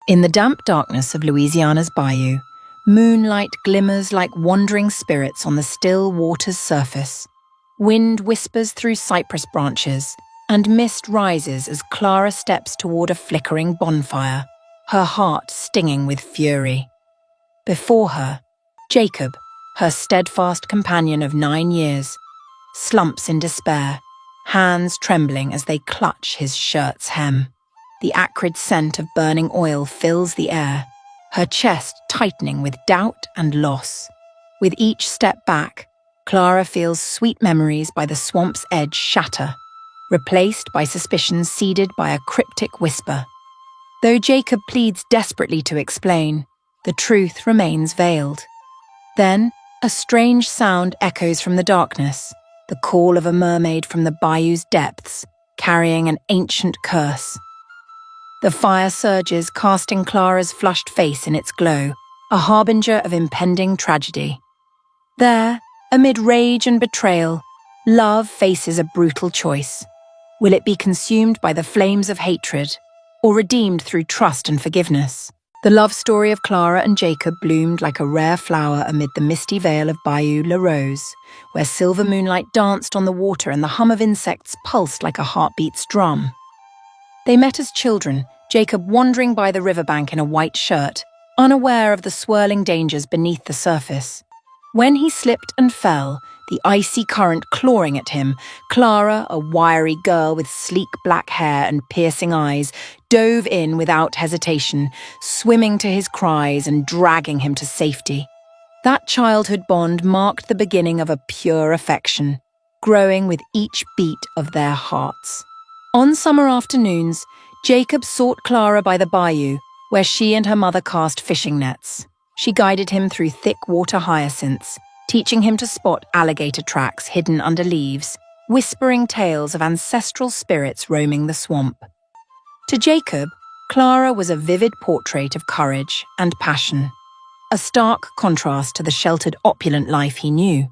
In the damp darkness of Louisiana's bayou, moonlight glimmers like wandering spirits on the still water's surface. Wind whispers through cypress branches, and mist rises as Clara steps toward a flickering bonfire, her heart stinging with fury. Before her, Jacob, her steadfast companion of 9 years, slumps in despair, hands trembling as they clutch his shirt's hem. The acrid scent of burning oil fills the air, her chest tightening with doubt and loss. With each step back, Clara feels sweet memories by the swamp's edge shatter, replaced by suspicions seeded by a cryptic whisper. Though Jacob pleads desperately to explain, the truth remains veiled. Then, a strange sound echoes from the darkness, the call of a mermaid from the bayou's depths, carrying an ancient curse. The fire surges, casting Clara's flushed face in its glow, a harbinger of impending tragedy. There, amid rage and betrayal, love faces a brutal choice. Will it be consumed by the flames of hatred, or redeemed through trust and forgiveness? The love story of Clara and Jacob bloomed like a rare flower amid the misty veil of Bayou La Rose, where silver moonlight danced on the water and the hum of insects pulsed like a heartbeat's drum. They met as children, Jacob wandering by the riverbank in a white shirt, unaware of the swirling dangers beneath the surface. When he slipped and fell, the icy current clawing at him, Clara, a wiry girl with sleek black hair and piercing eyes, dove in without hesitation, swimming to his cries and dragging him to safety. That childhood bond marked the beginning of a pure affection, growing with each beat of their hearts. On summer afternoons, Jacob sought Clara by the bayou, where she and her mother cast fishing nets. She guided him through thick water hyacinths, teaching him to spot alligator tracks hidden under leaves, whispering tales of ancestral spirits roaming the swamp. To Jacob, Clara was a vivid portrait of courage and passion, a stark contrast to the sheltered, opulent life he knew.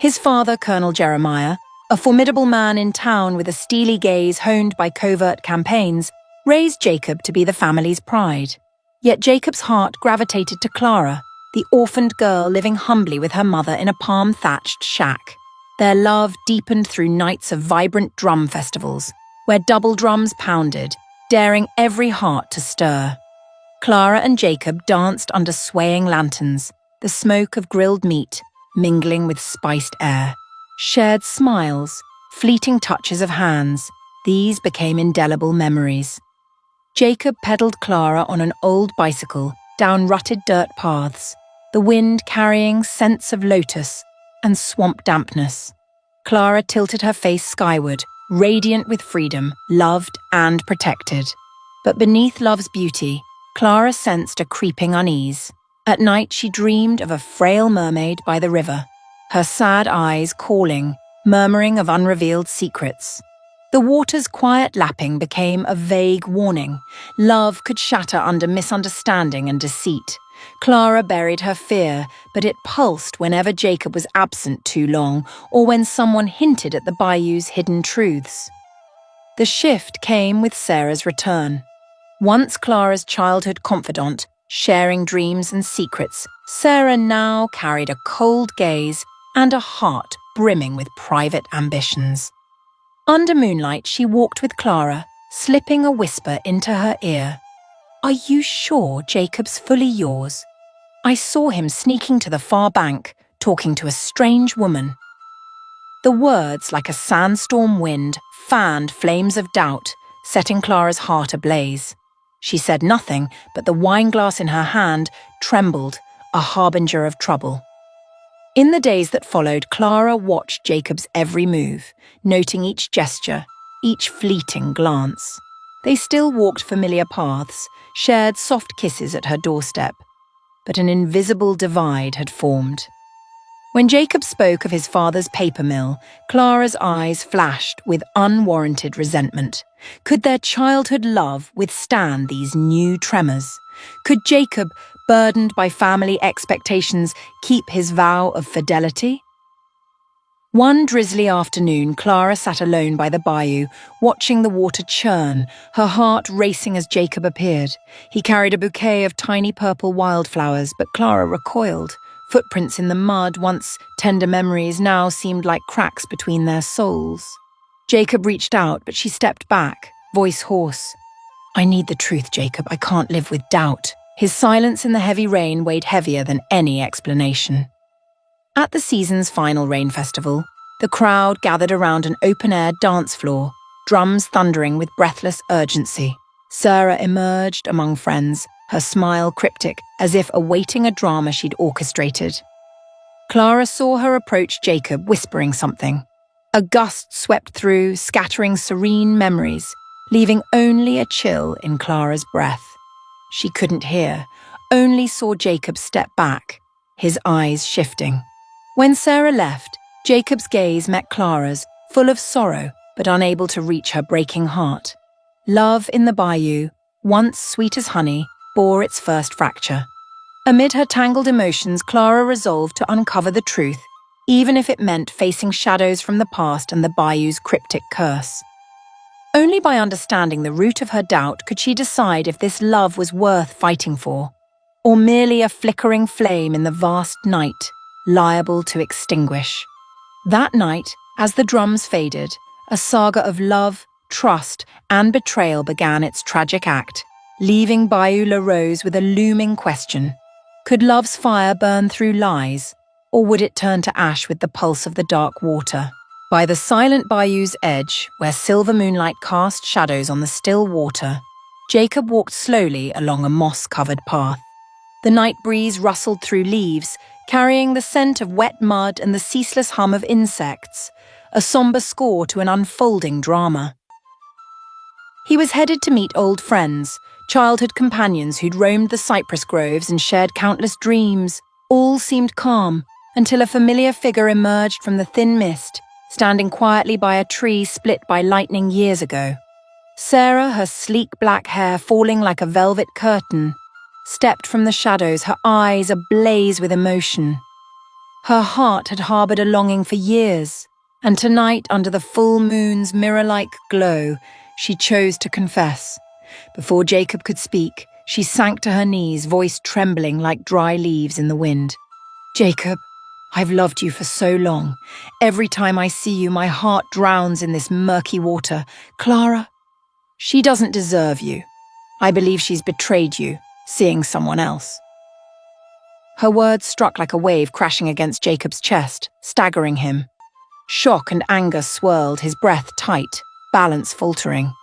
His father, Colonel Jeremiah, a formidable man in town with a steely gaze honed by covert campaigns, raised Jacob to be the family's pride. Yet Jacob's heart gravitated to Clara, the orphaned girl living humbly with her mother in a palm-thatched shack. Their love deepened through nights of vibrant drum festivals, where double drums pounded, daring every heart to stir. Clara and Jacob danced under swaying lanterns, the smoke of grilled meat mingling with spiced air. Shared smiles, fleeting touches of hands, these became indelible memories. Jacob pedaled Clara on an old bicycle down rutted dirt paths, the wind carrying scents of lotus and swamp dampness. Clara tilted her face skyward, radiant with freedom, loved and protected. But beneath love's beauty, Clara sensed a creeping unease. At night she dreamed of a frail mermaid by the river, her sad eyes calling, murmuring of unrevealed secrets. The water's quiet lapping became a vague warning. Love could shatter under misunderstanding and deceit. Clara buried her fear, but it pulsed whenever Jacob was absent too long or when someone hinted at the bayou's hidden truths. The shift came with Sarah's return. Once Clara's childhood confidant, sharing dreams and secrets, Sarah now carried a cold gaze and a heart brimming with private ambitions. Under moonlight, she walked with Clara, slipping a whisper into her ear. "Are you sure Jacob's fully yours? I saw him sneaking to the far bank, talking to a strange woman." The words, like a sandstorm wind, fanned flames of doubt, setting Clara's heart ablaze. She said nothing, but the wineglass in her hand trembled, a harbinger of trouble. In the days that followed, Clara watched Jacob's every move, noting each gesture, each fleeting glance. They still walked familiar paths, shared soft kisses at her doorstep. But an invisible divide had formed. When Jacob spoke of his father's paper mill, Clara's eyes flashed with unwarranted resentment. Could their childhood love withstand these new tremors? Could Jacob, burdened by family expectations, keep his vow of fidelity? One drizzly afternoon, Clara sat alone by the bayou, watching the water churn, her heart racing as Jacob appeared. He carried a bouquet of tiny purple wildflowers, but Clara recoiled. Footprints in the mud, once tender memories, now seemed like cracks between their souls. Jacob reached out, but she stepped back, voice hoarse. "I need the truth, Jacob. I can't live with doubt." His silence in the heavy rain weighed heavier than any explanation. At the season's final rain festival, the crowd gathered around an open-air dance floor, drums thundering with breathless urgency. Sarah emerged among friends, her smile cryptic, as if awaiting a drama she'd orchestrated. Clara saw her approach Jacob, whispering something. A gust swept through, scattering serene memories, leaving only a chill in Clara's breath. She couldn't hear, only saw Jacob step back, his eyes shifting. When Sarah left, Jacob's gaze met Clara's, full of sorrow but unable to reach her breaking heart. Love in the bayou, once sweet as honey, bore its first fracture. Amid her tangled emotions, Clara resolved to uncover the truth, even if it meant facing shadows from the past and the bayou's cryptic curse. Only by understanding the root of her doubt could she decide if this love was worth fighting for, or merely a flickering flame in the vast night, liable to extinguish. That night, as the drums faded, a saga of love, trust, and betrayal began its tragic act, leaving Bayou La Rose with a looming question. Could love's fire burn through lies, or would it turn to ash with the pulse of the dark water? By the silent bayou's edge, where silver moonlight cast shadows on the still water, Jacob walked slowly along a moss-covered path. The night breeze rustled through leaves, carrying the scent of wet mud and the ceaseless hum of insects, a somber score to an unfolding drama. He was headed to meet old friends, childhood companions who'd roamed the cypress groves and shared countless dreams. All seemed calm, until a familiar figure emerged from the thin mist, standing quietly by a tree split by lightning years ago. Sarah, her sleek black hair falling like a velvet curtain, stepped from the shadows, her eyes ablaze with emotion. Her heart had harbored a longing for years, and tonight, under the full moon's mirror-like glow, she chose to confess. Before Jacob could speak, she sank to her knees, voice trembling like dry leaves in the wind. "Jacob, I've loved you for so long. Every time I see you, my heart drowns in this murky water. Clara, she doesn't deserve you. I believe she's betrayed you, seeing someone else." Her words struck like a wave crashing against Jacob's chest, staggering him. Shock and anger swirled, his breath tight, balance faltering.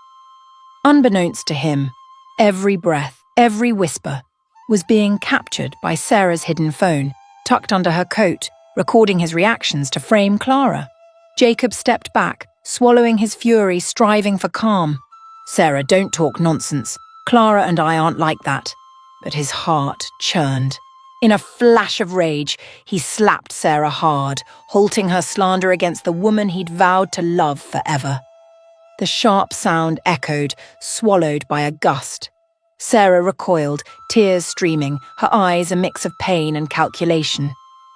Unbeknownst to him, every breath, every whisper, was being captured by Sarah's hidden phone, tucked under her coat, recording his reactions to frame Clara. Jacob stepped back, swallowing his fury, striving for calm. "Sarah, don't talk nonsense. Clara and I aren't like that." But his heart churned. In a flash of rage, he slapped Sarah hard, halting her slander against the woman he'd vowed to love forever. The sharp sound echoed, swallowed by a gust. Sarah recoiled, tears streaming, her eyes a mix of pain and calculation.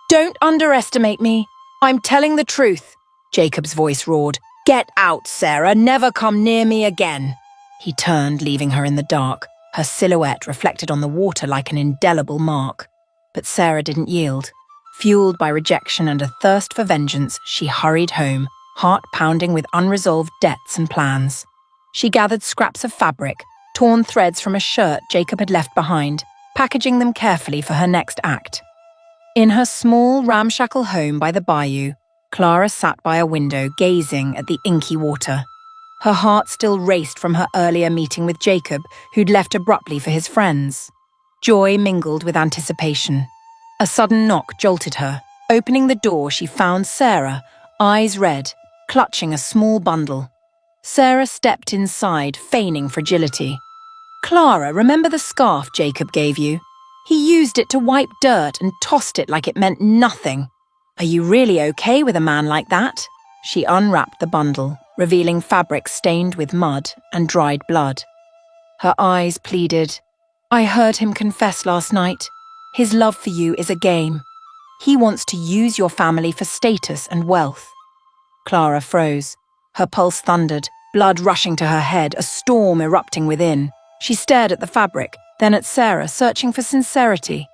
"Don't underestimate me. I'm telling the truth," Jacob's voice roared. "Get out, Sarah. Never come near me again." He turned, leaving her in the dark, her silhouette reflected on the water like an indelible mark. But Sarah didn't yield. Fueled by rejection and a thirst for vengeance, she hurried home, heart pounding with unresolved debts and plans. She gathered scraps of fabric, torn threads from a shirt Jacob had left behind, packaging them carefully for her next act. In her small, ramshackle home by the bayou, Clara sat by a window, gazing at the inky water. Her heart still raced from her earlier meeting with Jacob, who'd left abruptly for his friends. Joy mingled with anticipation. A sudden knock jolted her. Opening the door, she found Sarah, eyes red, clutching a small bundle. Sarah stepped inside, feigning fragility. "Clara, remember the scarf Jacob gave you? He used it to wipe dirt and tossed it like it meant nothing. Are you really okay with a man like that?" She unwrapped the bundle, revealing fabric stained with mud and dried blood. Her eyes pleaded, "I heard him confess last night. His love for you is a game. He wants to use your family for status and wealth. Clara froze. Her pulse thundered, blood rushing to her head, a storm erupting within. She stared at the fabric, then at Sarah, searching for sincerity.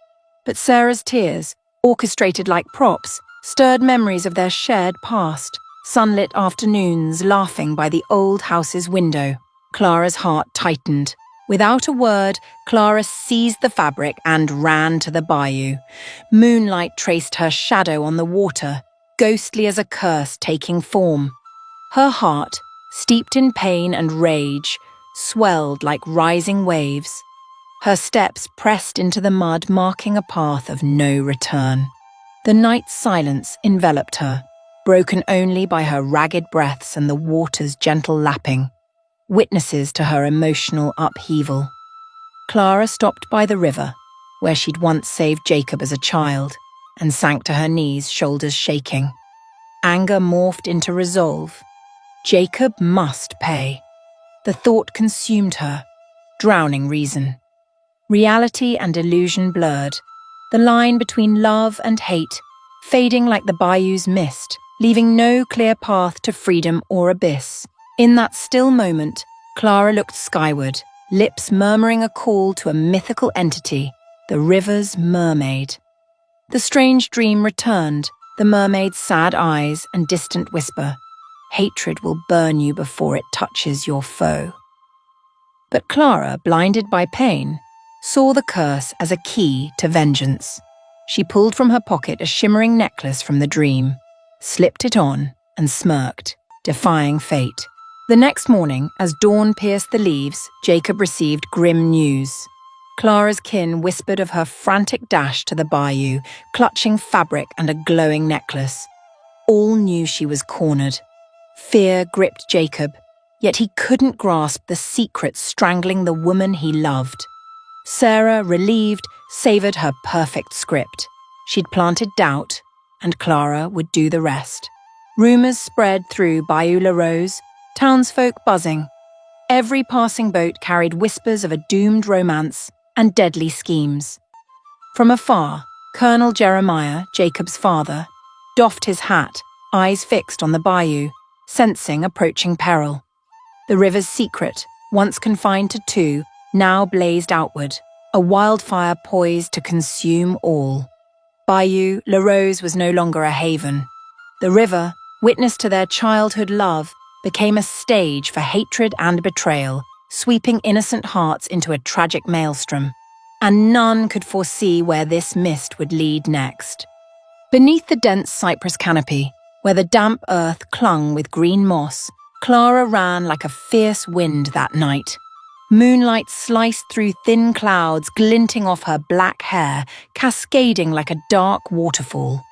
But Sarah's tears, orchestrated like props, stirred memories of their shared past, sunlit afternoons laughing by the old house's window. Clara's heart tightened. Without a word, Clara seized the fabric and ran to the bayou. Moonlight traced her shadow on the water, ghostly as a curse taking form. Her heart, steeped in pain and rage, swelled like rising waves. Her steps pressed into the mud, marking a path of no return. The night's silence enveloped her, broken only by her ragged breaths and the water's gentle lapping, witnesses to her emotional upheaval. Clara stopped by the river, where she'd once saved Jacob as a child, and sank to her knees, shoulders shaking. Anger morphed into resolve. Jacob must pay. The thought consumed her, drowning reason. Reality and illusion blurred, the line between love and hate fading like the bayou's mist, leaving no clear path to freedom or abyss. In that still moment, Clara looked skyward, lips murmuring a call to a mythical entity, the river's mermaid. The strange dream returned, the mermaid's sad eyes and distant whisper, "Hatred will burn you before it touches your foe." But Clara, blinded by pain, saw the curse as a key to vengeance. She pulled from her pocket a shimmering necklace from the dream, slipped it on, and smirked, defying fate. The next morning, as dawn pierced the leaves, Jacob received grim news. Clara's kin whispered of her frantic dash to the bayou, clutching fabric and a glowing necklace. All knew she was cornered. Fear gripped Jacob, yet he couldn't grasp the secret strangling the woman he loved. Sarah, relieved, savoured her perfect script. She'd planted doubt, and Clara would do the rest. Rumours spread through Bayou La Rose, townsfolk buzzing. Every passing boat carried whispers of a doomed romance and deadly schemes. From afar, Colonel Jeremiah, Jacob's father, doffed his hat, eyes fixed on the bayou, sensing approaching peril. The river's secret, once confined to two, now blazed outward, a wildfire poised to consume all. Bayou La Rose was no longer a haven. The river, witness to their childhood love, became a stage for hatred and betrayal, sweeping innocent hearts into a tragic maelstrom. And none could foresee where this mist would lead next. Beneath the dense cypress canopy, where the damp earth clung with green moss, Clara ran like a fierce wind that night. Moonlight sliced through thin clouds, glinting off her black hair, cascading like a dark waterfall.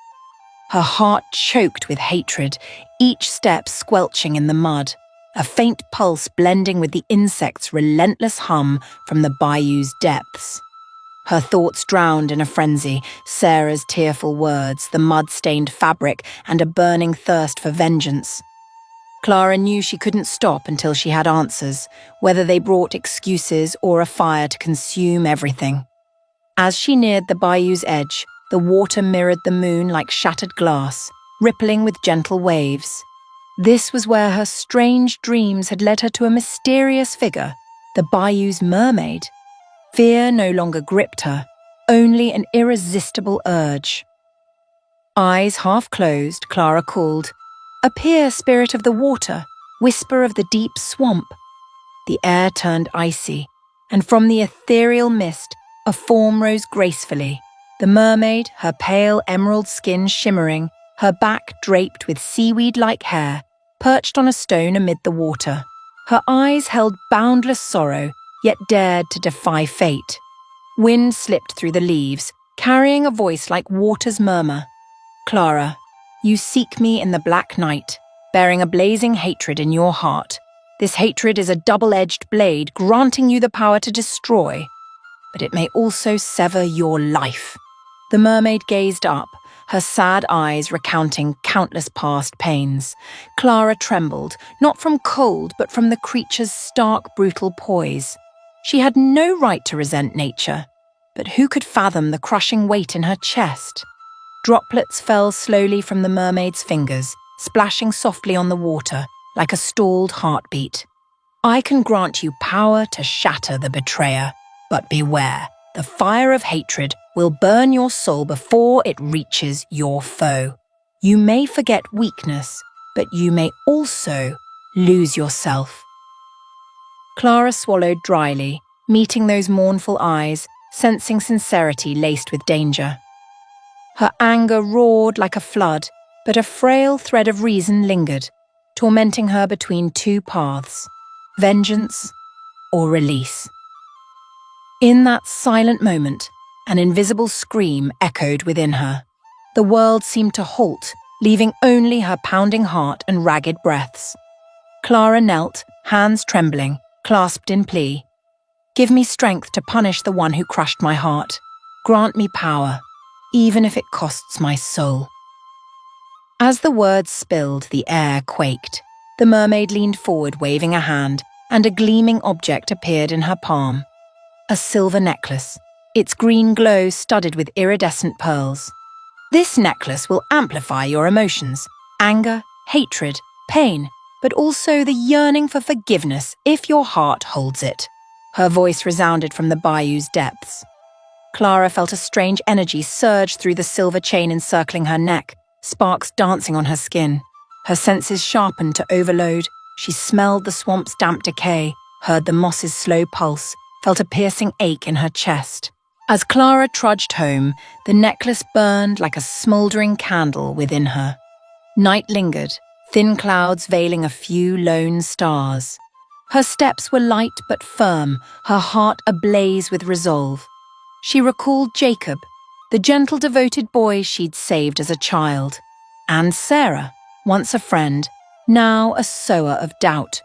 Her heart choked with hatred, each step squelching in the mud, a faint pulse blending with the insect's relentless hum from the bayou's depths. Her thoughts drowned in a frenzy, Sarah's tearful words, the mud-stained fabric, and a burning thirst for vengeance. Clara knew she couldn't stop until she had answers, whether they brought excuses or a fire to consume everything. As she neared the bayou's edge, the water mirrored the moon like shattered glass, rippling with gentle waves. This was where her strange dreams had led her to a mysterious figure, the bayou's mermaid. Fear no longer gripped her, only an irresistible urge. Eyes half closed, Clara called, "Appear, spirit of the water, whisper of the deep swamp." The air turned icy, and from the ethereal mist, a form rose gracefully. The mermaid, her pale emerald skin shimmering, her back draped with seaweed-like hair, perched on a stone amid the water. Her eyes held boundless sorrow, yet dared to defy fate. Wind slipped through the leaves, carrying a voice like water's murmur. "Clara, you seek me in the black night, bearing a blazing hatred in your heart. This hatred is a double-edged blade, granting you the power to destroy, but it may also sever your life." The mermaid gazed up, her sad eyes recounting countless past pains. Clara trembled, not from cold, but from the creature's stark, brutal poise. She had no right to resent nature, but who could fathom the crushing weight in her chest? Droplets fell slowly from the mermaid's fingers, splashing softly on the water like a stalled heartbeat. I can grant you power to shatter the betrayer, but beware, the fire of hatred will burn your soul before it reaches your foe. You may forget weakness, but you may also lose yourself. Clara swallowed dryly, meeting those mournful eyes, sensing sincerity laced with danger. Her anger roared like a flood, but a frail thread of reason lingered, tormenting her between two paths, vengeance or release. In that silent moment, an invisible scream echoed within her. The world seemed to halt, leaving only her pounding heart and ragged breaths. Clara knelt, hands trembling, clasped in plea. Give me strength to punish the one who crushed my heart. Grant me power, even if it costs my soul. As the words spilled, the air quaked. The mermaid leaned forward, waving a hand, and a gleaming object appeared in her palm. A silver necklace, its green glow studded with iridescent pearls. This necklace will amplify your emotions, anger, hatred, pain, but also the yearning for forgiveness if your heart holds it. Her voice resounded from the bayou's depths. Clara felt a strange energy surge through the silver chain encircling her neck, sparks dancing on her skin. Her senses sharpened to overload. She smelled the swamp's damp decay, heard the moss's slow pulse, felt a piercing ache in her chest. As Clara trudged home, the necklace burned like a smouldering candle within her. Night lingered, thin clouds veiling a few lone stars. Her steps were light but firm, her heart ablaze with resolve. She recalled Jacob, the gentle, devoted boy she'd saved as a child, and Sarah, once a friend, now a sower of doubt.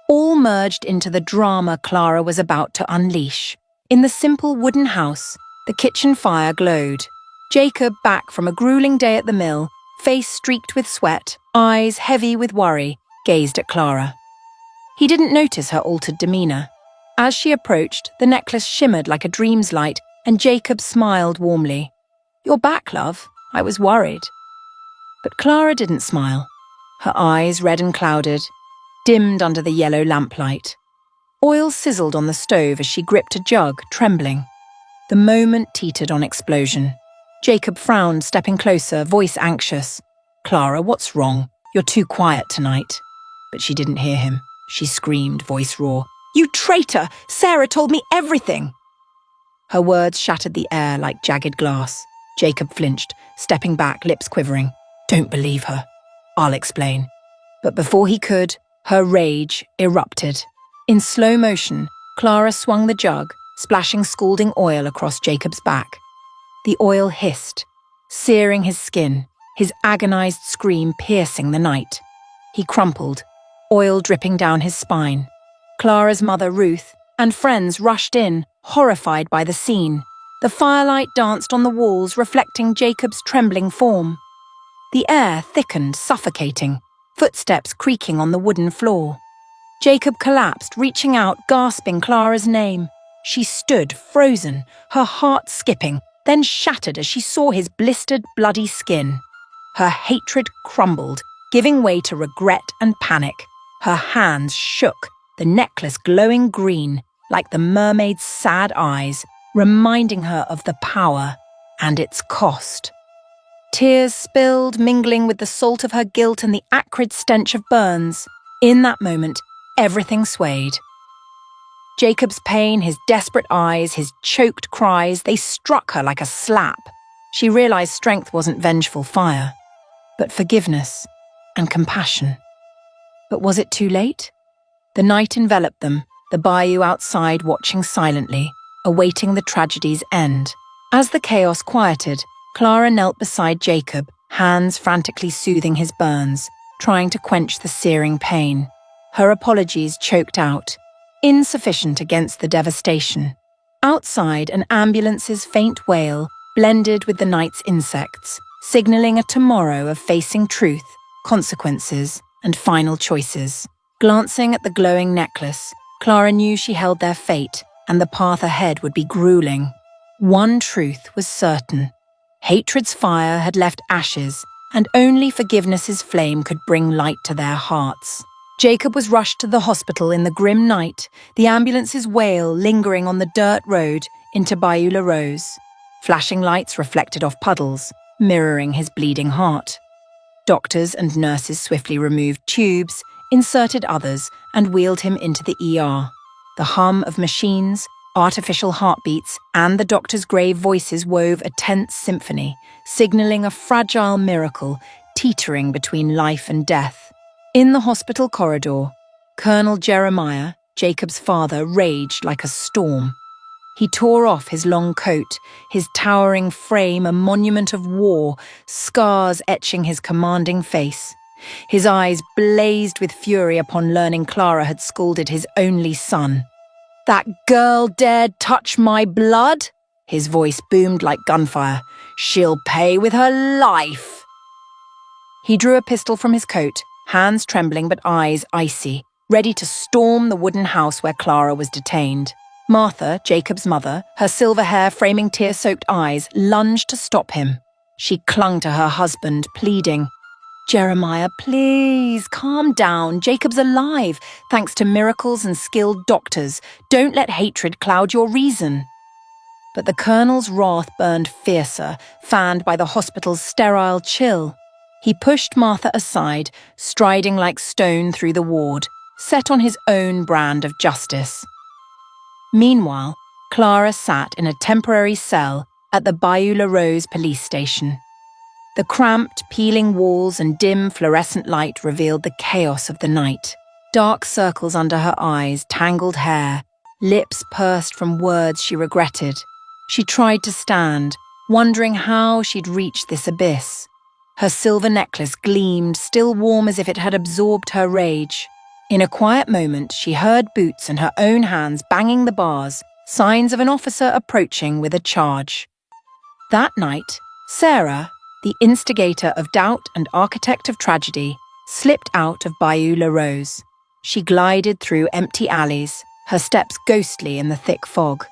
All merged into the drama Clara was about to unleash. In the simple wooden house, the kitchen fire glowed. Jacob, back from a grueling day at the mill, face streaked with sweat, eyes heavy with worry, gazed at Clara. He didn't notice her altered demeanour. As she approached, the necklace shimmered like a dream's light, and Jacob smiled warmly. "You're back, love. I was worried." But Clara didn't smile. Her eyes, red and clouded, dimmed under the yellow lamplight. Oil sizzled on the stove as she gripped a jug, trembling. The moment teetered on explosion. Jacob frowned, stepping closer, voice anxious. "Clara, what's wrong? You're too quiet tonight." But she didn't hear him. She screamed, voice raw. "You traitor! Sarah told me everything!" Her words shattered the air like jagged glass. Jacob flinched, stepping back, lips quivering. "Don't believe her. I'll explain." But before he could, her rage erupted. In slow motion, Clara swung the jug, splashing scalding oil across Jacob's back. The oil hissed, searing his skin, his agonized scream piercing the night. He crumpled, oil dripping down his spine. Clara's mother, Ruth, and friends rushed in, horrified by the scene. The firelight danced on the walls, reflecting Jacob's trembling form. The air thickened, suffocating, footsteps creaking on the wooden floor. Jacob collapsed, reaching out, gasping Clara's name. She stood, frozen, her heart skipping, then shattered as she saw his blistered, bloody skin. Her hatred crumbled, giving way to regret and panic. Her hands shook, the necklace glowing green, like the mermaid's sad eyes, reminding her of the power and its cost. Tears spilled, mingling with the salt of her guilt and the acrid stench of burns. In that moment, everything swayed. Jacob's pain, his desperate eyes, his choked cries, they struck her like a slap. She realized strength wasn't vengeful fire, but forgiveness and compassion. But was it too late? The night enveloped them, the bayou outside watching silently, awaiting the tragedy's end. As the chaos quieted, Clara knelt beside Jacob, hands frantically soothing his burns, trying to quench the searing pain. Her apologies choked out, insufficient against the devastation. Outside, an ambulance's faint wail blended with the night's insects, signaling a tomorrow of facing truth, consequences, and final choices. Glancing at the glowing necklace, Clara knew she held their fate, and the path ahead would be grueling. One truth was certain. Hatred's fire had left ashes, and only forgiveness's flame could bring light to their hearts. Jacob was rushed to the hospital in the grim night, the ambulance's wail lingering on the dirt road into Bayou La Rose. Flashing lights reflected off puddles, mirroring his bleeding heart. Doctors and nurses swiftly removed tubes, inserted others, and wheeled him into the ER. The hum of machines, artificial heartbeats, and the doctors' grave voices wove a tense symphony, signaling a fragile miracle teetering between life and death. In the hospital corridor, Colonel Jeremiah, Jacob's father, raged like a storm. He tore off his long coat, his towering frame a monument of war, scars etching his commanding face. His eyes blazed with fury upon learning Clara had scalded his only son. "That girl dared touch my blood?" His voice boomed like gunfire. "She'll pay with her life." He drew a pistol from his coat, hands trembling but eyes icy, ready to storm the wooden house where Clara was detained. Martha, Jacob's mother, her silver hair framing tear-soaked eyes, lunged to stop him. She clung to her husband, pleading, "Jeremiah, please, calm down. Jacob's alive, thanks to miracles and skilled doctors. Don't let hatred cloud your reason." But the colonel's wrath burned fiercer, fanned by the hospital's sterile chill. He pushed Martha aside, striding like stone through the ward, set on his own brand of justice. Meanwhile, Clara sat in a temporary cell at the Bayou La Rose police station. The cramped, peeling walls and dim fluorescent light revealed the chaos of the night. Dark circles under her eyes, tangled hair, lips pursed from words she regretted. She tried to stand, wondering how she'd reached this abyss. Her silver necklace gleamed, still warm as if it had absorbed her rage. In a quiet moment, she heard boots and her own hands banging the bars, signs of an officer approaching with a charge. That night, Sarah, the instigator of doubt and architect of tragedy, slipped out of Bayou La Rose. She glided through empty alleys, her steps ghostly in the thick fog.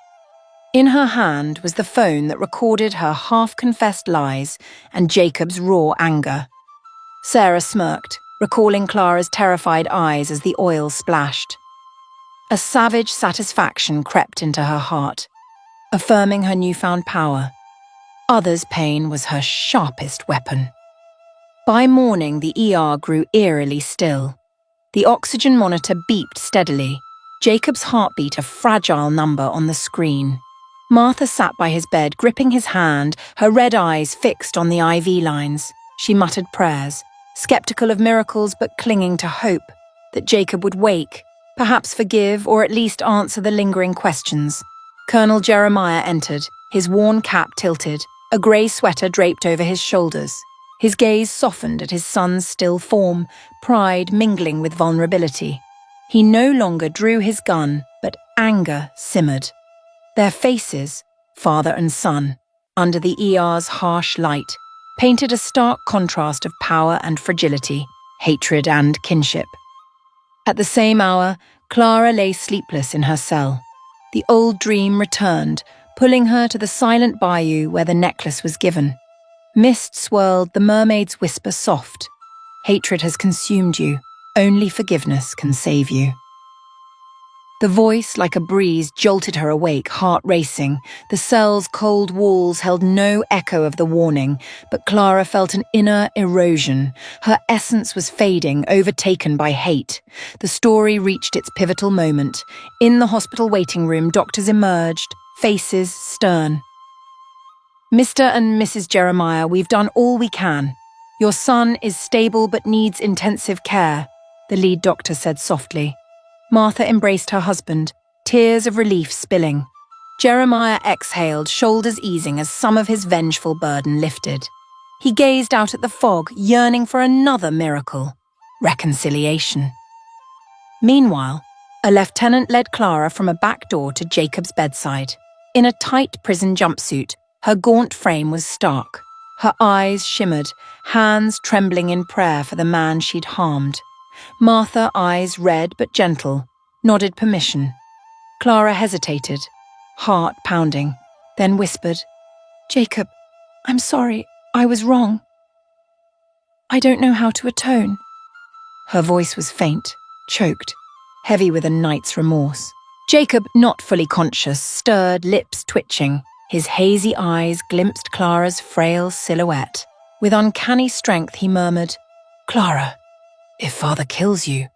In her hand was the phone that recorded her half-confessed lies and Jacob's raw anger. Sarah smirked, recalling Clara's terrified eyes as the oil splashed. A savage satisfaction crept into her heart, affirming her newfound power. Others' pain was her sharpest weapon. By morning, the ER grew eerily still. The oxygen monitor beeped steadily, Jacob's heartbeat a fragile number on the screen. Martha sat by his bed, gripping his hand, her red eyes fixed on the IV lines. She muttered prayers, skeptical of miracles but clinging to hope that Jacob would wake, perhaps forgive or at least answer the lingering questions. Colonel Jeremiah entered, his worn cap tilted, a grey sweater draped over his shoulders. His gaze softened at his son's still form, pride mingling with vulnerability. He no longer drew his gun, but anger simmered. Their faces, father and son, under the ER's harsh light, painted a stark contrast of power and fragility, hatred and kinship. At the same hour, Clara lay sleepless in her cell. The old dream returned, pulling her to the silent bayou where the necklace was given. Mist swirled, the mermaid's whisper soft. "Hatred has consumed you. Only forgiveness can save you." The voice, like a breeze, jolted her awake, heart racing. The cell's cold walls held no echo of the warning, but Clara felt an inner erosion. Her essence was fading, overtaken by hate. The story reached its pivotal moment. In the hospital waiting room, doctors emerged, faces stern. "Mr. and Mrs. Jeremiah, we've done all we can. Your son is stable but needs intensive care," the lead doctor said softly. Martha embraced her husband, tears of relief spilling. Jeremiah exhaled, shoulders easing as some of his vengeful burden lifted. He gazed out at the fog, yearning for another miracle: reconciliation. Meanwhile, a lieutenant led Clara from a back door to Jacob's bedside. In a tight prison jumpsuit, her gaunt frame was stark. Her eyes shimmered, hands trembling in prayer for the man she'd harmed. Martha, eyes red but gentle, nodded permission. Clara hesitated, heart pounding, then whispered, "Jacob, I'm sorry, I was wrong." I don't know how to atone." Her voice was faint, choked, heavy with a night's remorse. Jacob, not fully conscious, stirred, lips twitching. His hazy eyes glimpsed Clara's frail silhouette. With uncanny strength, he murmured, "Clara, if Father kills you,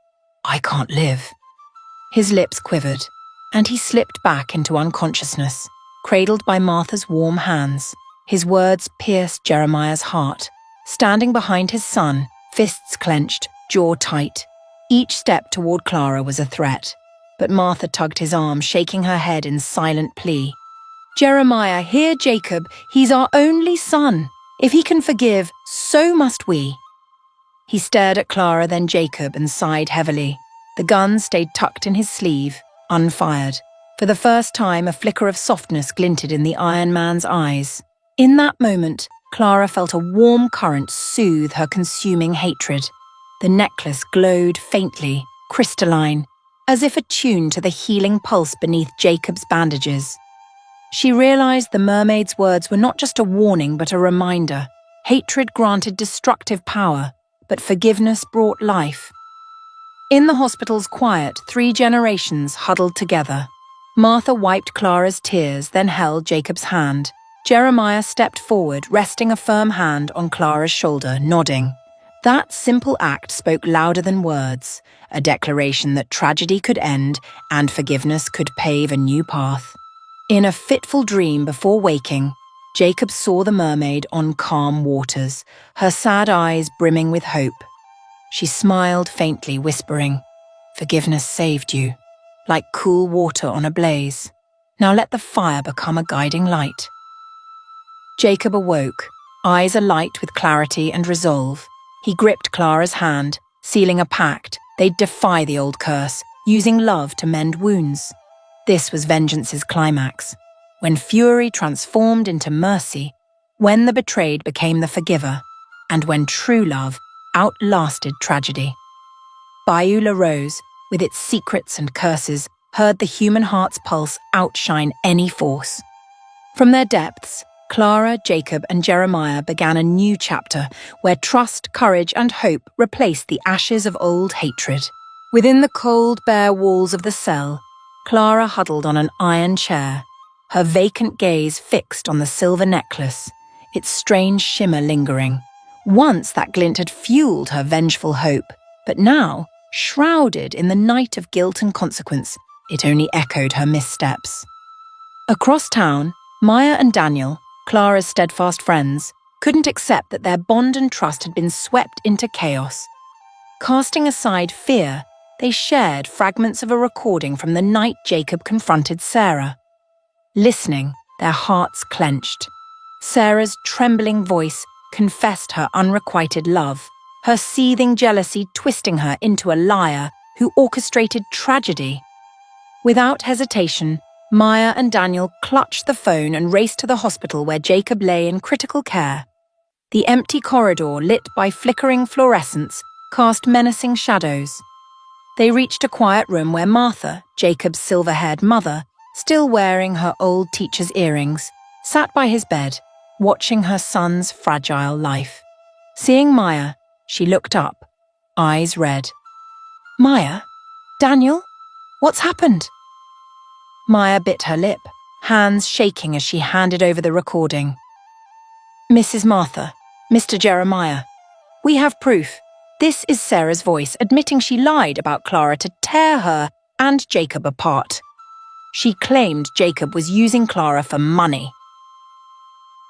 I can't live." His lips quivered, and he slipped back into unconsciousness, cradled by Martha's warm hands. His words pierced Jeremiah's heart. Standing behind his son, fists clenched, jaw tight. Each step toward Clara was a threat, but Martha tugged his arm, shaking her head in silent plea. "Jeremiah, hear Jacob. He's our only son. If he can forgive, so must we." He stared at Clara, then Jacob, and sighed heavily. The gun stayed tucked in his sleeve, unfired. For the first time, a flicker of softness glinted in the Iron Man's eyes. In that moment, Clara felt a warm current soothe her consuming hatred. The necklace glowed faintly, crystalline, as if attuned to the healing pulse beneath Jacob's bandages. She realized the mermaid's words were not just a warning but a reminder. Hatred granted destructive power, but forgiveness brought life. In the hospital's quiet, 3 generations huddled together. Martha wiped Clara's tears, then held Jacob's hand. Jeremiah stepped forward, resting a firm hand on Clara's shoulder, nodding. That simple act spoke louder than words, a declaration that tragedy could end and forgiveness could pave a new path. In a fitful dream before waking, Jacob saw the mermaid on calm waters, her sad eyes brimming with hope. She smiled faintly, whispering, "Forgiveness saved you, like cool water on a blaze. Now let the fire become a guiding light." Jacob awoke, eyes alight with clarity and resolve. He gripped Clara's hand, sealing a pact. They'd defy the old curse, using love to mend wounds. This was vengeance's climax, when fury transformed into mercy, when the betrayed became the forgiver, and when true love outlasted tragedy. Bayou La Rose, with its secrets and curses, heard the human heart's pulse outshine any force. From their depths, Clara, Jacob, and Jeremiah began a new chapter where trust, courage, and hope replaced the ashes of old hatred. Within the cold, bare walls of the cell, Clara huddled on an iron chair, her vacant gaze fixed on the silver necklace, its strange shimmer lingering. Once that glint had fueled her vengeful hope, but now, shrouded in the night of guilt and consequence, it only echoed her missteps. Across town, Maya and Daniel, Clara's steadfast friends, couldn't accept that their bond and trust had been swept into chaos. Casting aside fear, they shared fragments of a recording from the night Jacob confronted Sarah. Listening, their hearts clenched. Sarah's trembling voice confessed her unrequited love, her seething jealousy twisting her into a liar who orchestrated tragedy. Without hesitation, Maya and Daniel clutched the phone and raced to the hospital where Jacob lay in critical care. The empty corridor, lit by flickering fluorescents, cast menacing shadows. They reached a quiet room where Martha, Jacob's silver-haired mother, still wearing her old teacher's earrings, sat by his bed, watching her son's fragile life. Seeing Maya, she looked up, eyes red. "Maya? Daniel? What's happened?" Maya bit her lip, hands shaking as she handed over the recording. "Mrs. Martha, Mr. Jeremiah, we have proof. This is Sarah's voice admitting she lied about Clara to tear her and Jacob apart. She claimed Jacob was using Clara for money."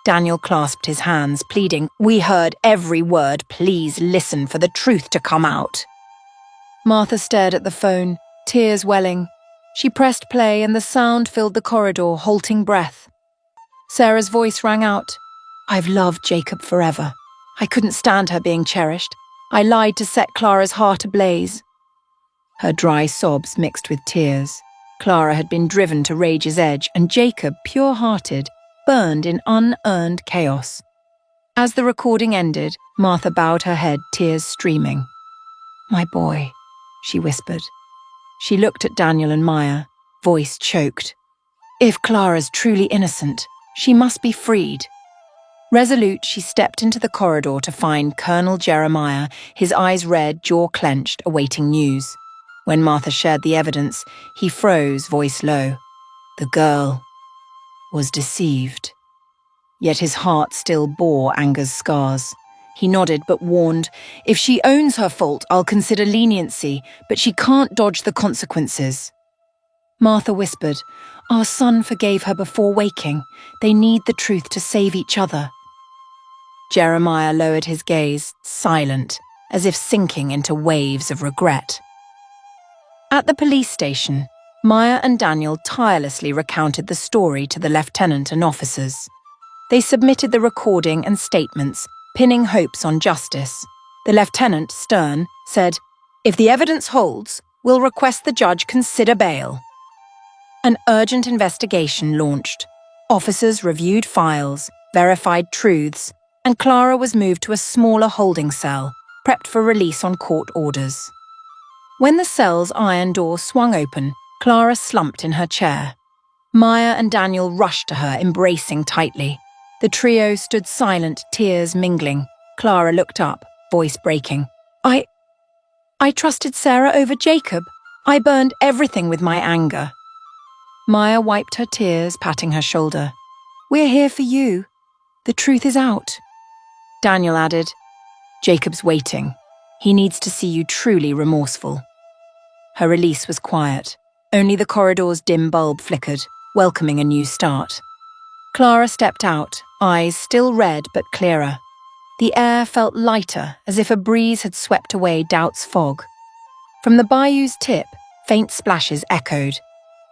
Daniel clasped his hands, pleading, "We heard every word. Please listen for the truth to come out." Martha stared at the phone, tears welling. She pressed play and the sound filled the corridor, halting breath. Sarah's voice rang out, "I've loved Jacob forever. I couldn't stand her being cherished. I lied to set Clara's heart ablaze." Her dry sobs mixed with tears. Clara had been driven to rage's edge, and Jacob, pure-hearted, burned in unearned chaos. As the recording ended, Martha bowed her head, tears streaming. "My boy," she whispered. She looked at Daniel and Maya, voice choked. "If Clara's truly innocent, she must be freed." Resolute, she stepped into the corridor to find Colonel Jeremiah, his eyes red, jaw clenched, awaiting news. When Martha shared the evidence, he froze, voice low. The girl was deceived. Yet his heart still bore anger's scars. He nodded but warned, "If she owns her fault, I'll consider leniency, but she can't dodge the consequences." Martha whispered, "Our son forgave her before waking. They need the truth to save each other." Jeremiah lowered his gaze, silent, as if sinking into waves of regret. At the police station, Maya and Daniel tirelessly recounted the story to the lieutenant and officers. They submitted the recording and statements, pinning hopes on justice. The lieutenant, stern, said, "If the evidence holds, we'll request the judge consider bail." An urgent investigation launched. Officers reviewed files, verified truths, and Clara was moved to a smaller holding cell, prepped for release on court orders. When the cell's iron door swung open, Clara slumped in her chair. Maya and Daniel rushed to her, embracing tightly. The trio stood silent, tears mingling. Clara looked up, voice breaking. I trusted Sarah over Jacob. I burned everything with my anger." Maya wiped her tears, patting her shoulder. "We're here for you. The truth is out." Daniel added, "Jacob's waiting. He needs to see you truly remorseful." Her release was quiet. Only the corridor's dim bulb flickered, welcoming a new start. Clara stepped out, eyes still red but clearer. The air felt lighter, as if a breeze had swept away doubt's fog. From the bayou's tip, faint splashes echoed,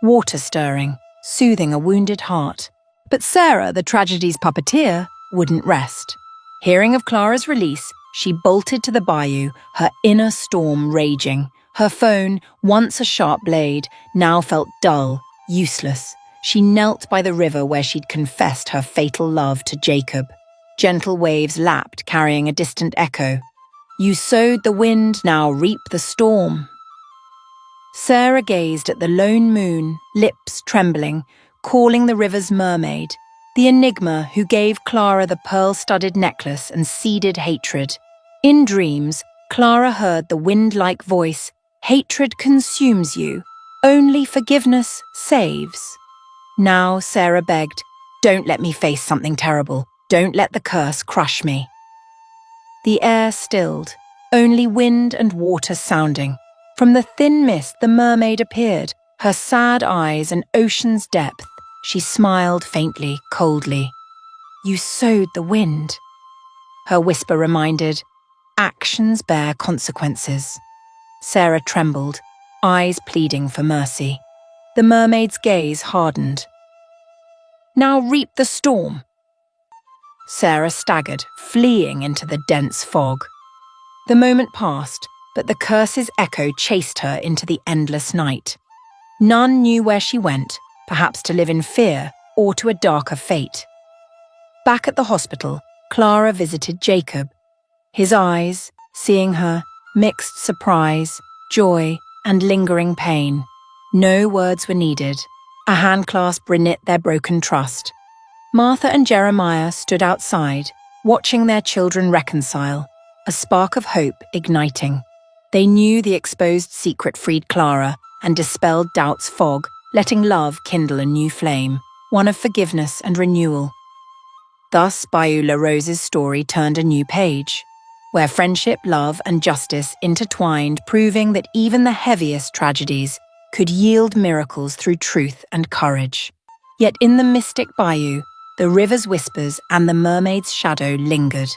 water stirring, soothing a wounded heart. But Sarah, the tragedy's puppeteer, wouldn't rest. Hearing of Clara's release, she bolted to the bayou, her inner storm raging. Her phone, once a sharp blade, now felt dull, useless. She knelt by the river where she'd confessed her fatal love to Jacob. Gentle waves lapped, carrying a distant echo. "You sowed the wind, now reap the storm." Sarah gazed at the lone moon, lips trembling, calling the river's mermaid, the enigma who gave Clara the pearl-studded necklace and seeded hatred. In dreams, Clara heard the wind-like voice, "Hatred consumes you. Only forgiveness saves." Now Sarah begged, "Don't let me face something terrible. Don't let the curse crush me." The air stilled, only wind and water sounding. From the thin mist the mermaid appeared, her sad eyes an ocean's depth. She smiled faintly, coldly. "You sowed the wind." Her whisper reminded, "Actions bear consequences." Sarah trembled, eyes pleading for mercy. The mermaid's gaze hardened. "Now reap the storm." Sarah staggered, fleeing into the dense fog. The moment passed, but the curse's echo chased her into the endless night. None knew where she went, perhaps to live in fear or to a darker fate. Back at the hospital, Clara visited Jacob. His eyes, seeing her, mixed surprise, joy, and lingering pain. No words were needed. A handclasp reknit their broken trust. Martha and Jeremiah stood outside, watching their children reconcile, a spark of hope igniting. They knew the exposed secret freed Clara and dispelled doubt's fog, letting love kindle a new flame, one of forgiveness and renewal. Thus, Bayou La Rose's story turned a new page, where friendship, love, and justice intertwined, proving that even the heaviest tragedies could yield miracles through truth and courage. Yet in the mystic bayou, the river's whispers and the mermaid's shadow lingered,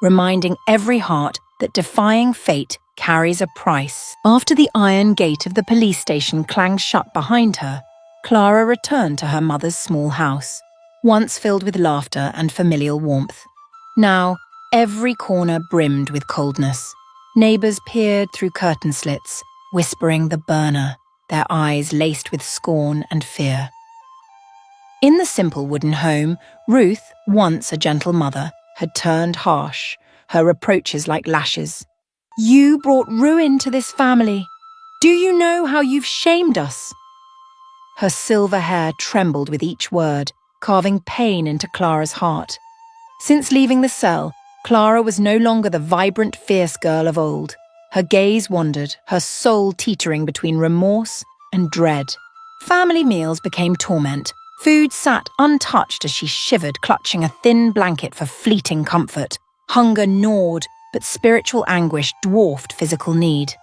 reminding every heart that defying fate carries a price. After the iron gate of the police station clanged shut behind her, Clara returned to her mother's small house, once filled with laughter and familial warmth. Now, every corner brimmed with coldness. Neighbours peered through curtain slits, whispering the burner, their eyes laced with scorn and fear. In the simple wooden home, Ruth, once a gentle mother, had turned harsh, her reproaches like lashes. "You brought ruin to this family. Do you know how you've shamed us?" Her silver hair trembled with each word, carving pain into Clara's heart. Since leaving the cell, Clara was no longer the vibrant, fierce girl of old. Her gaze wandered, her soul teetering between remorse and dread. Family meals became torment. Food sat untouched as she shivered, clutching a thin blanket for fleeting comfort. Hunger gnawed, but spiritual anguish dwarfed physical need.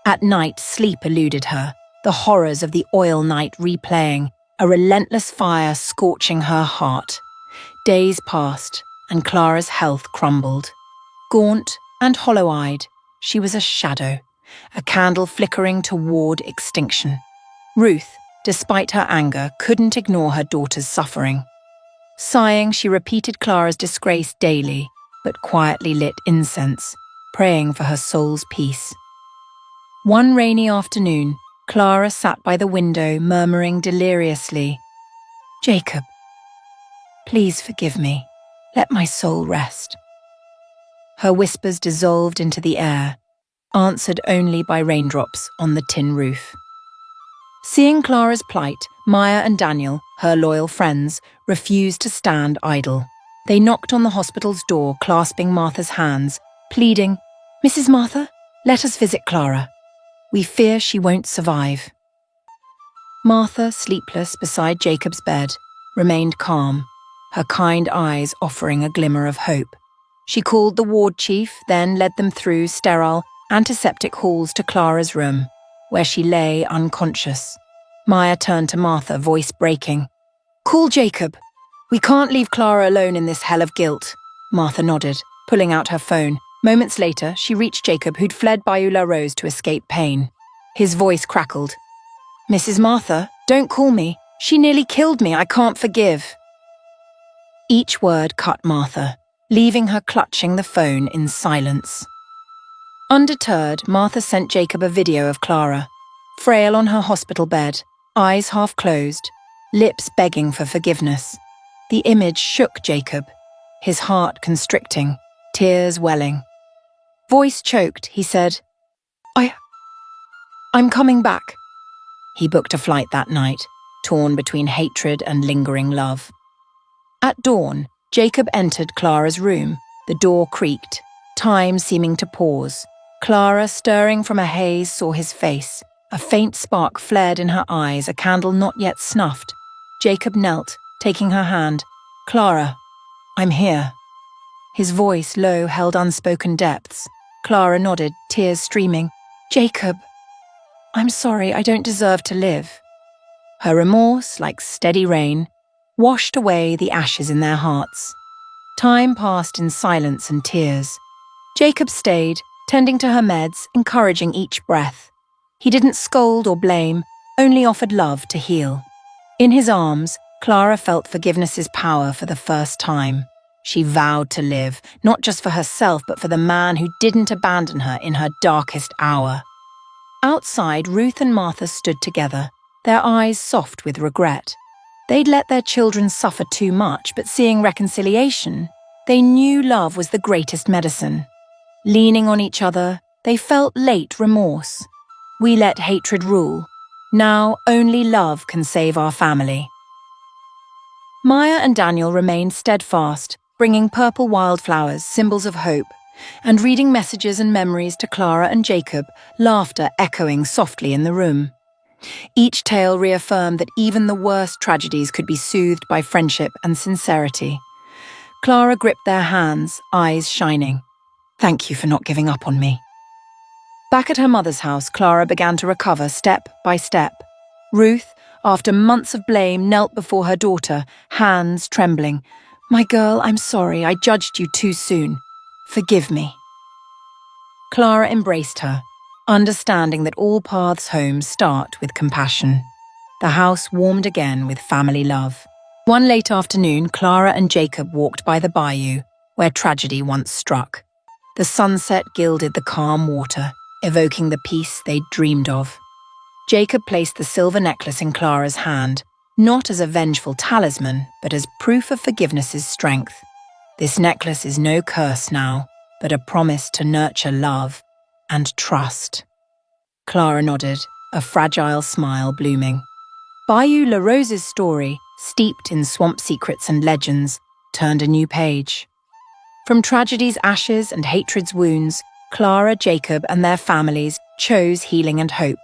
At night, sleep eluded her, the horrors of the oil night replaying, a relentless fire scorching her heart. Days passed, and Clara's health crumbled. Gaunt and hollow-eyed, she was a shadow, a candle flickering toward extinction. Ruth, despite her anger, couldn't ignore her daughter's suffering. Sighing, she repeated Clara's disgrace daily, but quietly lit incense, praying for her soul's peace. One rainy afternoon, Clara sat by the window, murmuring deliriously, "Jacob, please forgive me. Let my soul rest." Her whispers dissolved into the air, answered only by raindrops on the tin roof. Seeing Clara's plight, Maya and Daniel, her loyal friends, refused to stand idle. They knocked on the hospital's door, clasping Martha's hands, pleading, "Mrs. Martha, let us visit Clara. We fear she won't survive." Martha, sleepless beside Jacob's bed, remained calm, her kind eyes offering a glimmer of hope. She called the ward chief, then led them through sterile, antiseptic halls to Clara's room, where she lay unconscious. Maya turned to Martha, voice breaking. "Call Jacob. We can't leave Clara alone in this hell of guilt." Martha nodded, pulling out her phone. Moments later, she reached Jacob, who'd fled Bayou La Rose to escape pain. His voice crackled. "Mrs. Martha, don't call me. She nearly killed me. I can't forgive." Each word cut Martha, leaving her clutching the phone in silence. Undeterred, Martha sent Jacob a video of Clara, frail on her hospital bed, eyes half closed, lips begging for forgiveness. The image shook Jacob, his heart constricting, tears welling. Voice choked, he said, I'm coming back." He booked a flight that night, torn between hatred and lingering love. At dawn, Jacob entered Clara's room. The door creaked, time seeming to pause. Clara, stirring from a haze, saw his face. A faint spark flared in her eyes, a candle not yet snuffed. Jacob knelt, taking her hand. "Clara, I'm here." His voice, low, held unspoken depths. Clara nodded, tears streaming. "Jacob, I'm sorry, I don't deserve to live." Her remorse, like steady rain, washed away the ashes in their hearts. Time passed in silence and tears. Jacob stayed, tending to her meds, encouraging each breath. He didn't scold or blame, only offered love to heal. In his arms, Clara felt forgiveness's power for the first time. She vowed to live, not just for herself, but for the man who didn't abandon her in her darkest hour. Outside, Ruth and Martha stood together, their eyes soft with regret. They'd let their children suffer too much, but seeing reconciliation, they knew love was the greatest medicine. Leaning on each other, they felt late remorse. We let hatred rule. Now only love can save our family. Maya and Daniel remained steadfast, bringing purple wildflowers, symbols of hope, and reading messages and memories to Clara and Jacob, laughter echoing softly in the room. Each tale reaffirmed that even the worst tragedies could be soothed by friendship and sincerity. Clara gripped their hands, eyes shining. "Thank you for not giving up on me." Back at her mother's house, Clara began to recover step by step. Ruth, after months of blame, knelt before her daughter, hands trembling. "My girl, I'm sorry, I judged you too soon. Forgive me." Clara embraced her, understanding that all paths home start with compassion. The house warmed again with family love. One late afternoon, Clara and Jacob walked by the bayou, where tragedy once struck. The sunset gilded the calm water, evoking the peace they'd dreamed of. Jacob placed the silver necklace in Clara's hand, not as a vengeful talisman, but as proof of forgiveness's strength. "This necklace is no curse now, but a promise to nurture love and trust." Clara nodded, a fragile smile blooming. Bayou La Rose's story, steeped in swamp secrets and legends, turned a new page. From tragedy's ashes and hatred's wounds, Clara, Jacob, and their families chose healing and hope.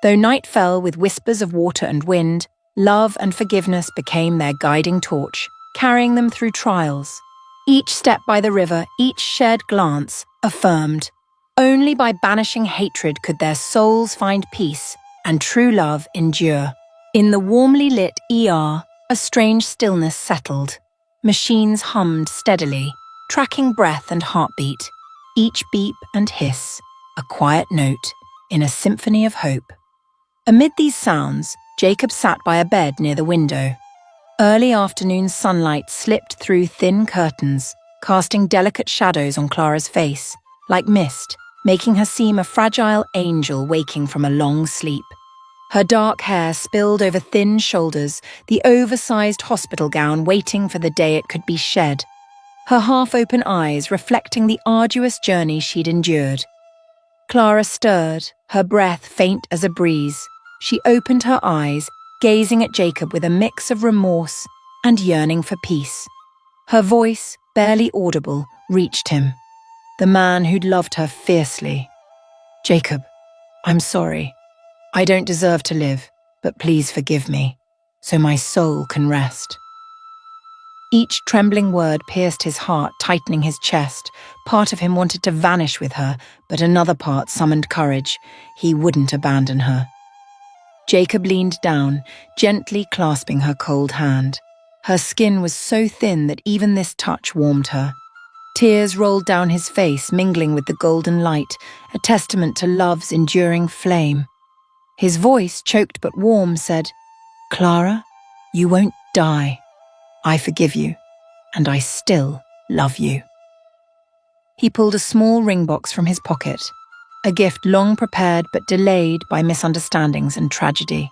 Though night fell with whispers of water and wind, love and forgiveness became their guiding torch, carrying them through trials. Each step by the river, each shared glance, affirmed. Only by banishing hatred could their souls find peace and true love endure. In the warmly lit ER, a strange stillness settled. Machines hummed steadily, tracking breath and heartbeat, each beep and hiss, a quiet note in a symphony of hope. Amid these sounds, Jacob sat by a bed near the window. Early afternoon sunlight slipped through thin curtains, casting delicate shadows on Clara's face, like mist, making her seem a fragile angel waking from a long sleep. Her dark hair spilled over thin shoulders, the oversized hospital gown waiting for the day it could be shed. Her half-open eyes reflecting the arduous journey she'd endured. Clara stirred, her breath faint as a breeze. She opened her eyes, gazing at Jacob with a mix of remorse and yearning for peace. Her voice, barely audible, reached him. The man who'd loved her fiercely. "Jacob, I'm sorry. I don't deserve to live, but please forgive me, so my soul can rest." Each trembling word pierced his heart, tightening his chest. Part of him wanted to vanish with her, but another part summoned courage. He wouldn't abandon her. Jacob leaned down, gently clasping her cold hand. Her skin was so thin that even this touch warmed her. Tears rolled down his face, mingling with the golden light, a testament to love's enduring flame. His voice, choked but warm, said, "Clara, you won't die. I forgive you, and I still love you." He pulled a small ring box from his pocket, a gift long prepared but delayed by misunderstandings and tragedy.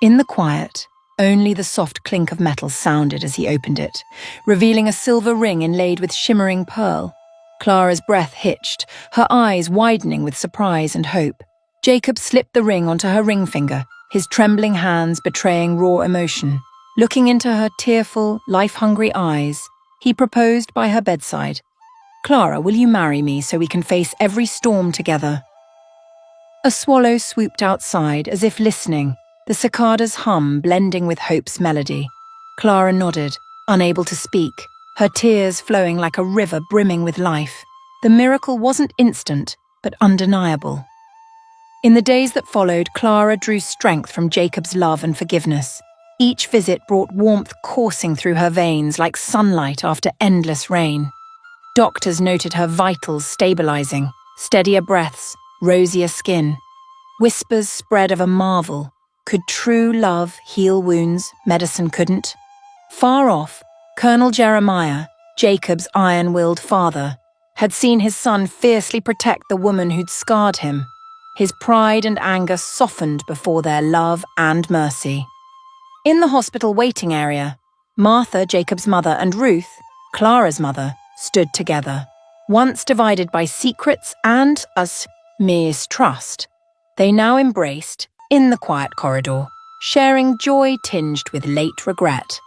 In the quiet, only the soft clink of metal sounded as he opened it, revealing a silver ring inlaid with shimmering pearl. Clara's breath hitched, her eyes widening with surprise and hope. Jacob slipped the ring onto her ring finger, his trembling hands betraying raw emotion. Looking into her tearful, life-hungry eyes, he proposed by her bedside. "Clara, will you marry me so we can face every storm together?" A swallow swooped outside as if listening, the cicada's hum blending with hope's melody. Clara nodded, unable to speak, her tears flowing like a river brimming with life. The miracle wasn't instant, but undeniable. In the days that followed, Clara drew strength from Jacob's love and forgiveness. Each visit brought warmth coursing through her veins like sunlight after endless rain. Doctors noted her vitals stabilizing, steadier breaths, rosier skin. Whispers spread of a marvel. Could true love heal wounds medicine couldn't? Far off, Colonel Jeremiah, Jacob's iron-willed father, had seen his son fiercely protect the woman who'd scarred him. His pride and anger softened before their love and mercy. In the hospital waiting area, Martha, Jacob's mother, and Ruth, Clara's mother, stood together. Once divided by secrets and mistrust, they now embraced in the quiet corridor, sharing joy tinged with late regret.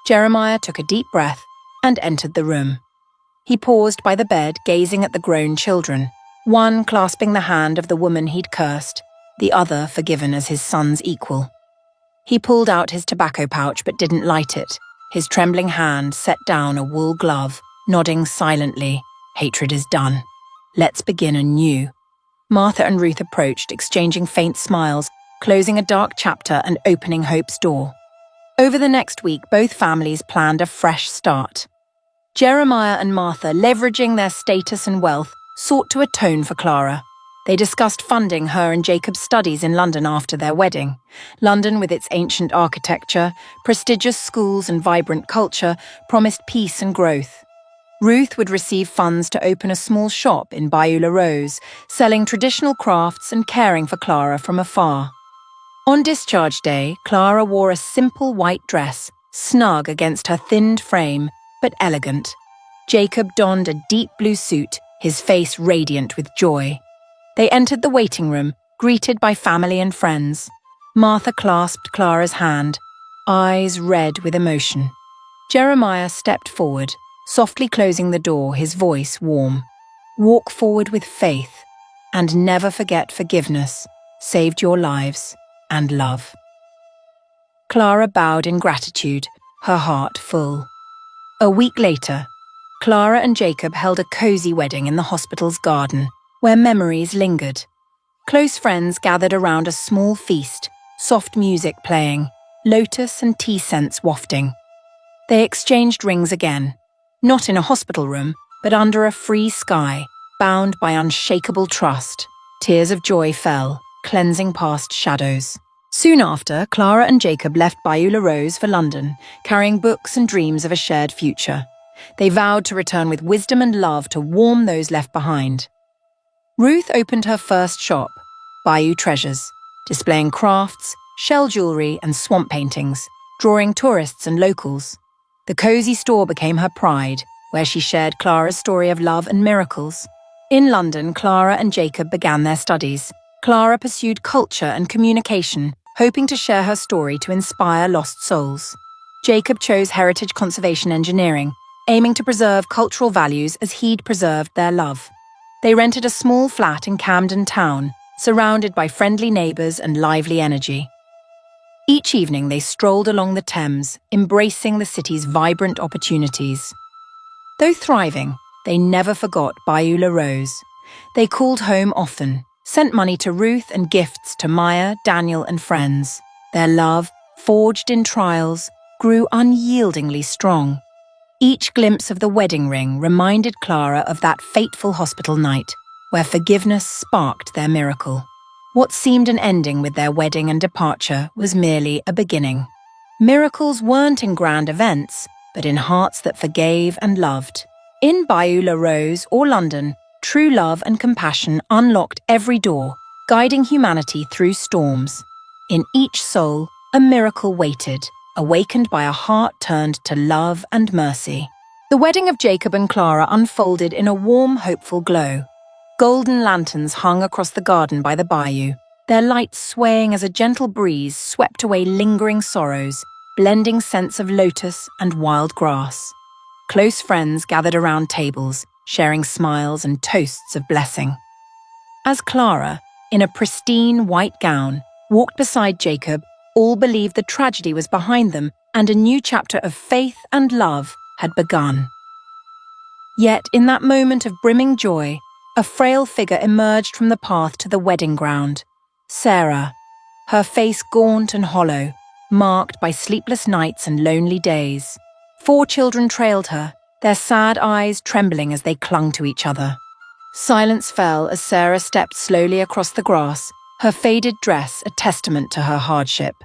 Jeremiah took a deep breath and entered the room. He paused by the bed, gazing at the grown children, one clasping the hand of the woman he'd cursed, the other forgiven as his son's equal. He pulled out his tobacco pouch but didn't light it. His trembling hand set down a wool glove, nodding silently. "Hatred is done. Let's begin anew." Martha and Ruth approached, exchanging faint smiles, closing a dark chapter and opening hope's door. Over the next week, both families planned a fresh start. Jeremiah and Martha, leveraging their status and wealth, sought to atone for Clara. They discussed funding her and Jacob's studies in London after their wedding. London, with its ancient architecture, prestigious schools and vibrant culture, promised peace and growth. Ruth would receive funds to open a small shop in Bayou La Rose, selling traditional crafts and caring for Clara from afar. On discharge day, Clara wore a simple white dress, snug against her thinned frame, but elegant. Jacob donned a deep blue suit, his face radiant with joy. They entered the waiting room, greeted by family and friends. Martha clasped Clara's hand, eyes red with emotion. Jeremiah stepped forward, softly closing the door, his voice warm. Walk forward with faith, and never forget forgiveness saved your lives and love. Clara bowed in gratitude, her heart full. A week later, Clara and Jacob held a cozy wedding in the hospital's garden, where memories lingered. Close friends gathered around a small feast, soft music playing, lotus and tea scents wafting. They exchanged rings again, not in a hospital room, but under a free sky, bound by unshakable trust. Tears of joy fell, cleansing past shadows. Soon after, Clara and Jacob left Bayou La Rose for London, carrying books and dreams of a shared future. They vowed to return with wisdom and love to warm those left behind. Ruth opened her first shop, Bayou Treasures, displaying crafts, shell jewellery and swamp paintings, drawing tourists and locals. The cosy store became her pride, where she shared Clara's story of love and miracles. In London, Clara and Jacob began their studies. Clara pursued culture and communication, hoping to share her story to inspire lost souls. Jacob chose heritage conservation engineering, aiming to preserve cultural values as he'd preserved their love. They rented a small flat in Camden Town, surrounded by friendly neighbours and lively energy. Each evening they strolled along the Thames, embracing the city's vibrant opportunities. Though thriving, they never forgot Bayou La Rose. They called home often, sent money to Ruth and gifts to Maya, Daniel and friends. Their love, forged in trials, grew unyieldingly strong. Each glimpse of the wedding ring reminded Clara of that fateful hospital night, where forgiveness sparked their miracle. What seemed an ending with their wedding and departure was merely a beginning. Miracles weren't in grand events, but in hearts that forgave and loved. In Bayou La Rose or London, true love and compassion unlocked every door, guiding humanity through storms. In each soul, a miracle waited, awakened by a heart turned to love and mercy. The wedding of Jacob and Clara unfolded in a warm, hopeful glow. Golden lanterns hung across the garden by the bayou, their lights swaying as a gentle breeze swept away lingering sorrows, blending scents of lotus and wild grass. Close friends gathered around tables, sharing smiles and toasts of blessing. As Clara, in a pristine white gown, walked beside Jacob, all believed the tragedy was behind them and a new chapter of faith and love had begun. Yet, in that moment of brimming joy, a frail figure emerged from the path to the wedding ground. Sarah, her face gaunt and hollow, marked by sleepless nights and lonely days. 4 children trailed her, their sad eyes trembling as they clung to each other. Silence fell as Sarah stepped slowly across the grass, her faded dress a testament to her hardship.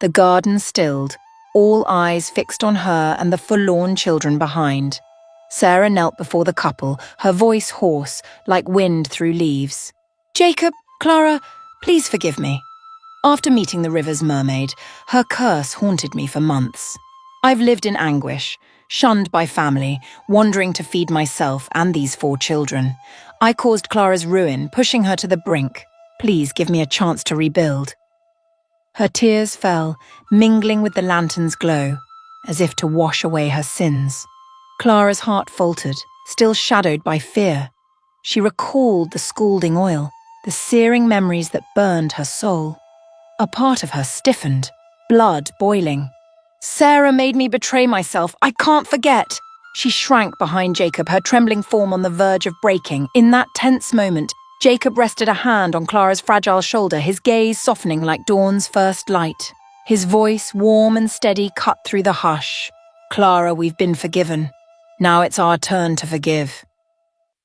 The garden stilled, all eyes fixed on her and the forlorn children behind. Sarah knelt before the couple, her voice hoarse, like wind through leaves. "Jacob, Clara, please forgive me. After meeting the river's mermaid, her curse haunted me for months. I've lived in anguish, shunned by family, wandering to feed myself and these 4 children. I caused Clara's ruin, pushing her to the brink. Please give me a chance to rebuild." Her tears fell, mingling with the lantern's glow, as if to wash away her sins. Clara's heart faltered, still shadowed by fear. She recalled the scalding oil, the searing memories that burned her soul. A part of her stiffened, blood boiling. "Sarah made me betray myself. I can't forget." She shrank behind Jacob, her trembling form on the verge of breaking. In that tense moment, Jacob rested a hand on Clara's fragile shoulder, his gaze softening like dawn's first light. His voice, warm and steady, cut through the hush. "Clara, we've been forgiven. Now it's our turn to forgive."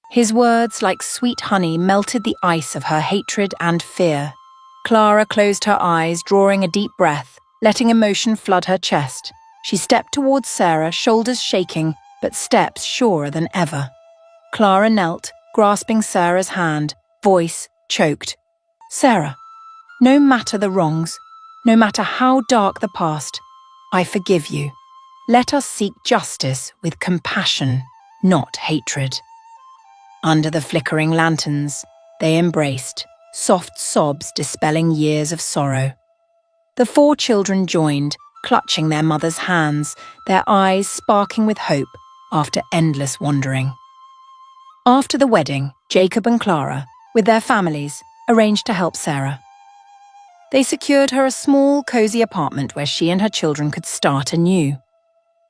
His words, like sweet honey, melted the ice of her hatred and fear. Clara closed her eyes, drawing a deep breath, letting emotion flood her chest. She stepped towards Sarah, shoulders shaking, but steps surer than ever. Clara knelt, grasping Sarah's hand, voice choked. "Sarah, no matter the wrongs, no matter how dark the past, I forgive you. Let us seek justice with compassion, not hatred." Under the flickering lanterns, they embraced, soft sobs dispelling years of sorrow. The 4 children joined, clutching their mother's hands, their eyes sparking with hope, after endless wandering. After the wedding, Jacob and Clara, with their families, arranged to help Sarah. They secured her a small, cozy apartment where she and her children could start anew.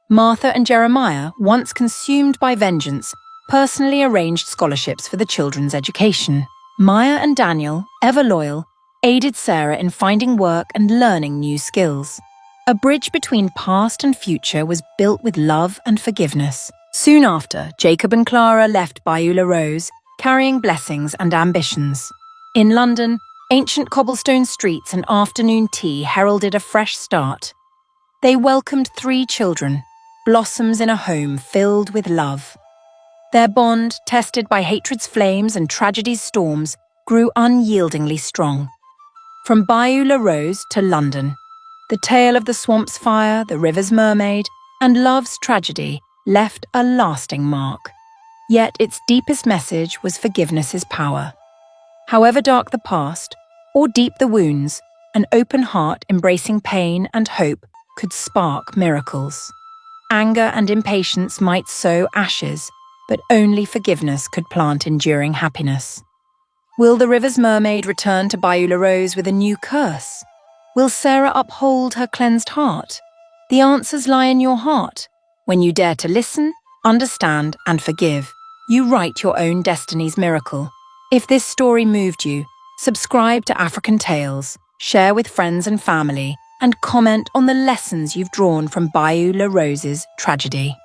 Martha and Jeremiah, once consumed by vengeance, personally arranged scholarships for the children's education. Maya and Daniel, ever loyal, aided Sarah in finding work and learning new skills. A bridge between past and future was built with love and forgiveness. Soon after, Jacob and Clara left Bayou La Rose, carrying blessings and ambitions. In London, ancient cobblestone streets and afternoon tea heralded a fresh start. They welcomed 3 children, blossoms in a home filled with love. Their bond, tested by hatred's flames and tragedy's storms, grew unyieldingly strong. From Bayou La Rose to London, the tale of the swamp's fire, the river's mermaid, and love's tragedy left a lasting mark. Yet its deepest message was forgiveness's power. However dark the past, or deep the wounds, an open heart embracing pain and hope could spark miracles. Anger and impatience might sow ashes, but only forgiveness could plant enduring happiness. Will the river's mermaid return to Bayou La Rose with a new curse? Will Sarah uphold her cleansed heart? The answers lie in your heart. When you dare to listen, understand, and forgive, you write your own destiny's miracle. If this story moved you, subscribe to African Tales, share with friends and family, and comment on the lessons you've drawn from Bayou La Rose's tragedy.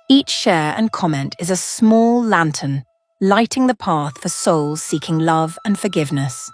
Each share and comment is a small lantern, lighting the path for souls seeking love and forgiveness.